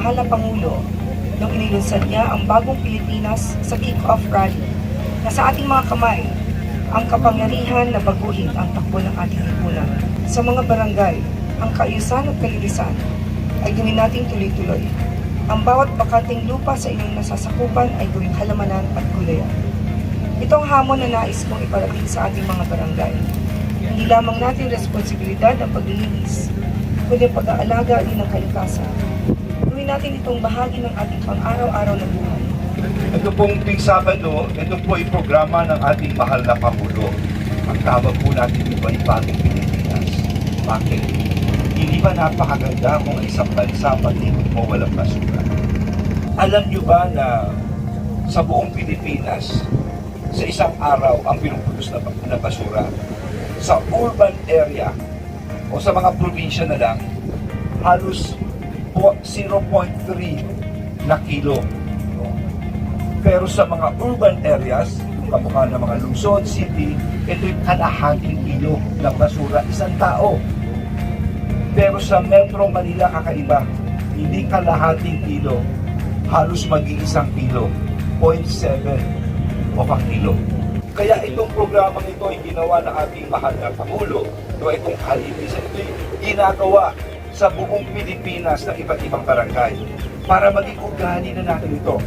mahal na Pangulo nung inilunsad niya ang bagong Pilipinas sa kick-off rally na sa ating mga kamay ang kapangyarihan na baguhin ang takbo ng ating lipunan. Sa mga barangay, ang kaayusan at kalinisan ay gawin nating tuloy-tuloy. Ang bawat bakanting lupa sa inyong nasasakupan ay gawing halamanan at gulayan. Ito ang hamon na nais kong iparating sa ating mga barangay. Hindi lamang natin responsibilidad ang paglilinis, kundi pag-aalaga din ng kalikasan. Gawin natin itong bahagi ng ating pang-araw-araw na buhay. Ito pong ting Sabado, ito po ay programa ng ating mahal na Pangulo. Ang tawag po natin ito ay Bagong Pilipinas. Bakit? Hindi ba napakaganda kung isang bansa patigod mo walang basura? Alam nyo ba na sa buong Pilipinas, sa isang araw ang pinupulos na basura, sa urban area o sa mga probinsya na lang, halos 0.3 na kilo. Pero sa mga urban areas, kamukha ng mga Luzon City, ito'y kalahating kilo ng basura isang tao. Pero sa Metro Manila kakaiba, hindi kalahating kilo, halos mag-iisang kilo, 0.7 o kilo. Kaya itong programang ito ay ginawa ng ating mahal na Pangulo. Itong kalinisan, ito ay ginagawa sa buong Pilipinas ng iba't ibang barangay para maging ugali na natin ito.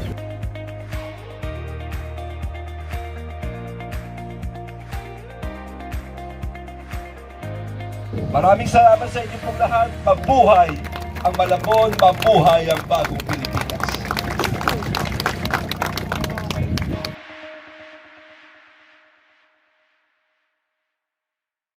Maraming salamat sa inyo pong lahat. Mabuhay ang Malabon, mabuhay ang Bagong Pilipinas.